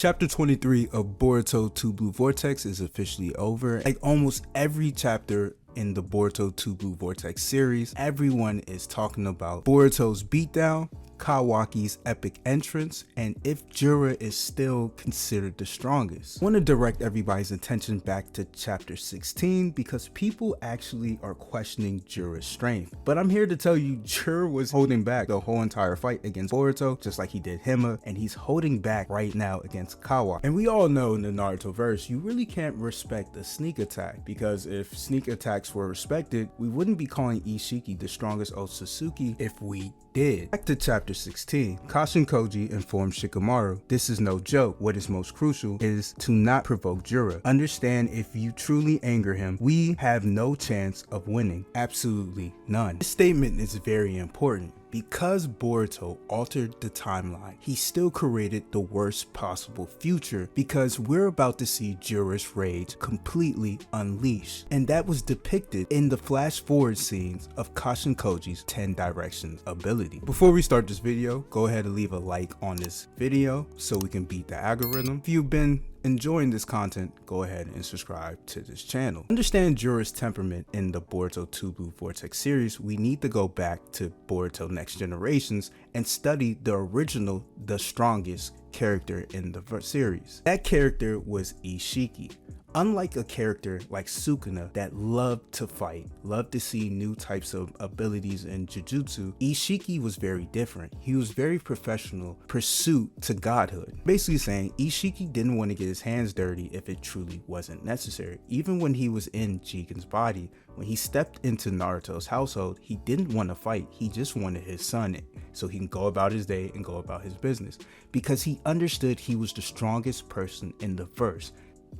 Chapter 23 of Boruto 2 Blue Vortex is officially over. Like almost every chapter in the Boruto 2 Blue Vortex series, everyone is talking about Boruto's beatdown, Kawaki's epic entrance, and if Jura is still considered the strongest. I want to direct everybody's attention back to chapter 16 because people actually are questioning Jura's strength. But I'm here to tell you Jura was holding back the whole entire fight against Boruto, just like he did Hima, and he's holding back right now against Kawaki. And we all know in the Naruto verse, you really can't respect a sneak attack, because if sneak attacks were respected, we wouldn't be calling Ishiki the strongest Otsutsuki if we did. Back to chapter 16, Kashin Koji informs Shikamaru, this is no joke. What is most crucial is to not provoke Jura. Understand, if you truly anger him, we have no chance of winning. Absolutely none. This statement is very important. Because Boruto altered the timeline, he still created the worst possible future, because we're about to see Jura's rage completely unleashed. And that was depicted in the flash forward scenes of Kashin Koji's 10 Directions ability. Before we start this video, go ahead and leave a like on this video so we can beat the algorithm. If you've been enjoying this content, go ahead and subscribe to this channel. Understand Jura's temperament in the Boruto 2 Blue Vortex series, we need to go back to Boruto Next Generations and study the original, the strongest character in the series. That character was Ishiki. Unlike a character like Sukuna that loved to fight, loved to see new types of abilities in Jujutsu, Ishiki was very different. He was very professional, pursuit to godhood. Basically saying Ishiki didn't want to get his hands dirty if it truly wasn't necessary. Even when he was in Jigen's body, when he stepped into Naruto's household, he didn't want to fight. He just wanted his son so he can go about his day and go about his business, because he understood he was the strongest person in the verse.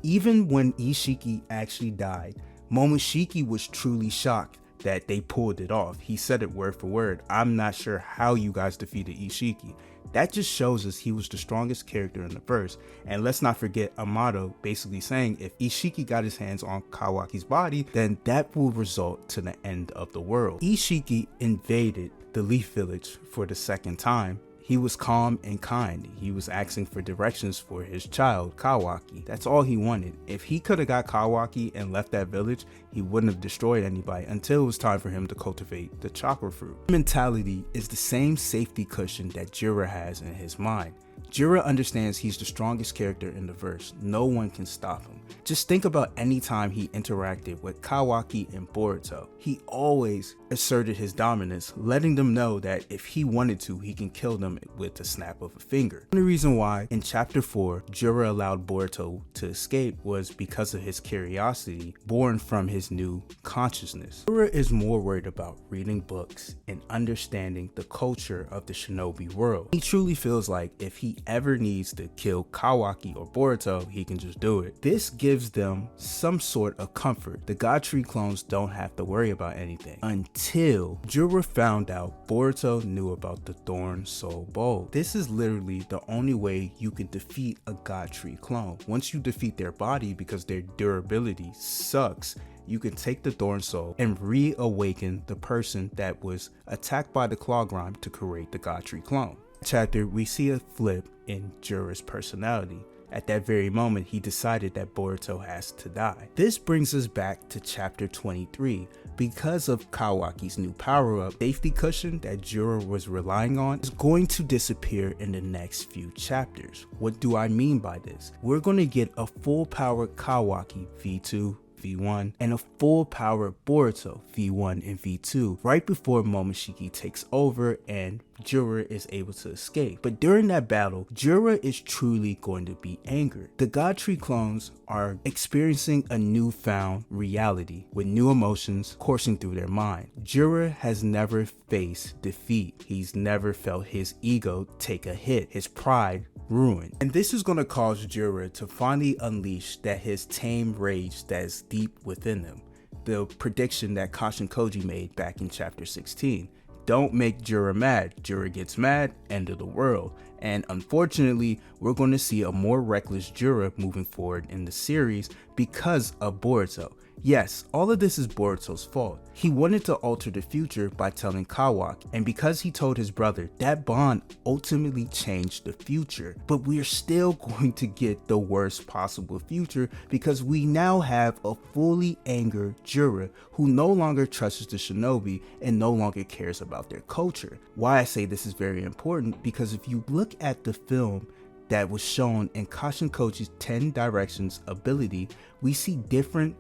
Even when Ishiki actually died, Momoshiki was truly shocked that they pulled it off. He said it word for word, I'm not sure how you guys defeated Ishiki. That just shows us he was the strongest character in the verse. And let's not forget Amato basically saying if Ishiki got his hands on Kawaki's body, then that will result to the end of the world. Ishiki invaded the Leaf Village for the second time. He was calm and kind. He was asking for directions for his child, Kawaki. That's all he wanted. If he could have got Kawaki and left that village, he wouldn't have destroyed anybody until it was time for him to cultivate the chakra fruit. Mentality is the same safety cushion that Jura has in his mind. Jura understands he's the strongest character in the verse. No one can stop him. Just think about any time he interacted with Kawaki and Boruto. He always asserted his dominance, letting them know that if he wanted to, he can kill them with the snap of a finger. The only reason why in chapter 4, Jura allowed Boruto to escape was because of his curiosity born from his new consciousness. Jura is more worried about reading books and understanding the culture of the shinobi world. He truly feels like if he ever needs to kill Kawaki or Boruto, he can just do it. This gives them some sort of comfort. The God Tree clones don't have to worry about anything until Jura found out Boruto knew about the Thorn Soul Bowl. This is literally the only way you can defeat a God Tree clone. Once you defeat their body, because their durability sucks, you can take the Thorn Soul and reawaken the person that was attacked by the Claw Grime to create the God Tree clone. Chapter, we see a flip in Jura's personality. At that very moment, he decided that Boruto has to die. This brings us back to chapter 23. Because of Kawaki's new power-up, safety cushion that Jura was relying on is going to disappear in the next few chapters. What do I mean by this? We're going to get a full-powered Kawaki V2, V1, and a full power Boruto V1 and V2 right before Momoshiki takes over and Jura is able to escape. But during that battle, Jura is truly going to be angered. The God Tree clones are experiencing a newfound reality with new emotions coursing through their mind. Jura has never faced defeat. He's never felt his ego take a hit, his pride ruined. And this is going to cause Jura to finally unleash that his tame rage that is deep within him. The prediction that Kashin Koji made back in chapter 16. Don't make Jura mad. Jura gets mad, end of the world. And unfortunately, we're going to see a more reckless Jura moving forward in the series because of Boruto. Yes, all of this is Boruto's fault. He wanted to alter the future by telling Kawaki, and because he told his brother, that bond ultimately changed the future. But we're still going to get the worst possible future because we now have a fully angered Jura who no longer trusts the shinobi and no longer cares about their culture. Why I say this is very important, because if you look at the film that was shown in Kashin Koji's 10 Directions ability, we see different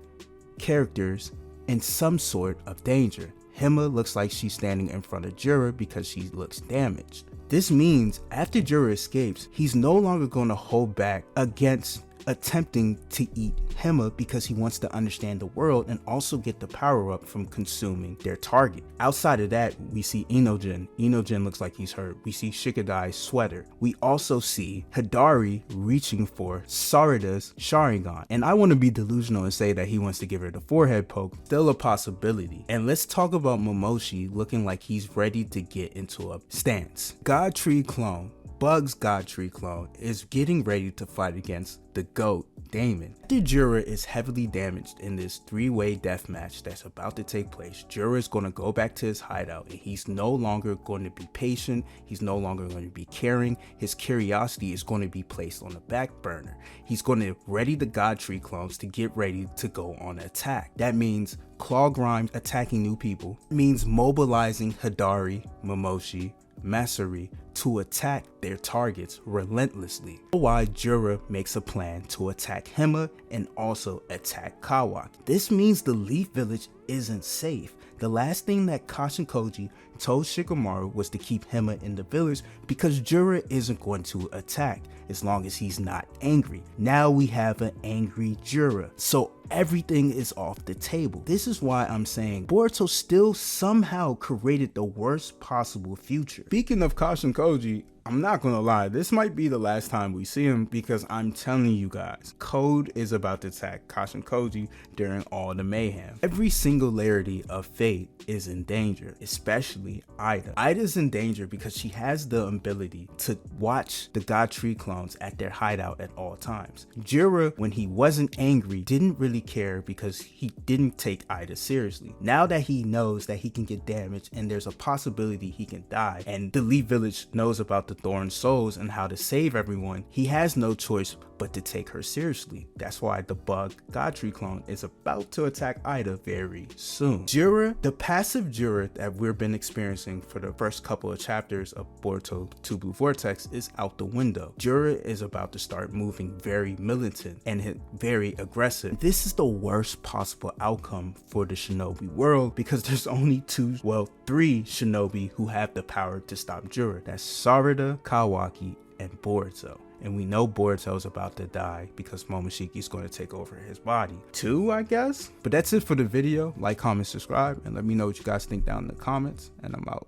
characters in some sort of danger. Hima looks like she's standing in front of Jura because she looks damaged. This means after Jura escapes, he's no longer going to hold back against attempting to eat Hima because he wants to understand the world and also get the power up from consuming their target. Outside of that, we see Inojin. Inojin looks like he's hurt. We see Shikadai's sweater. We also see Hidari reaching for Sarada's Sharingan. And I want to be delusional and say that he wants to give her the forehead poke. Still a possibility. And let's talk about Momoshi looking like he's ready to get into a stance. God Tree clone, Bug's God Tree clone, is getting ready to fight against the GOAT, Damon. After Jura is heavily damaged in this 3-way death match that's about to take place, Jura is going to go back to his hideout and he's no longer going to be patient, he's no longer going to be caring, his curiosity is going to be placed on the back burner. He's going to ready the God Tree clones to get ready to go on attack. That means Claw Grimes attacking new people, it means mobilizing Hidari, Momoshi, Masuri to attack their targets relentlessly. Why Jura makes a plan to attack Hima and also attack Kawaki. This means the Leaf Village isn't safe. The last thing that Kashin Koji told Shikamaru was to keep Hima in the village because Jura isn't going to attack as long as he's not angry. Now we have an angry Jura, so everything is off the table. This is why I'm saying Boruto still somehow created the worst possible future. Speaking of Kashin Koji, I'm not gonna lie, this might be the last time we see him because I'm telling you guys, Code is about to attack Kashin Koji during all the mayhem. Every singularity of Fate is in danger, especially Ida. Ida's in danger because she has the ability to watch the God Tree clones at their hideout at all times. Jura, when he wasn't angry, didn't really care because he didn't take Ida seriously. Now that he knows that he can get damaged and there's a possibility he can die, and the Leaf Village knows about the Thorn Souls and how to save everyone, he has no choice but to take her seriously. That's why the Bug God Tree clone is about to attack Ida very soon. Jura, the passive Jura that we've been experiencing for the first couple of chapters of Boruto 2 Blue Vortex is out the window. Jura is about to start moving very militant and very aggressive. This is the worst possible outcome for the shinobi world because there's only three shinobi who have the power to stop Jura. That's Sarada, Kawaki, and Boruto. And we know Boruto's about to die because Momoshiki's going to take over his body. 2, I guess? But that's it for the video. Like, comment, subscribe, and let me know what you guys think down in the comments. And I'm out.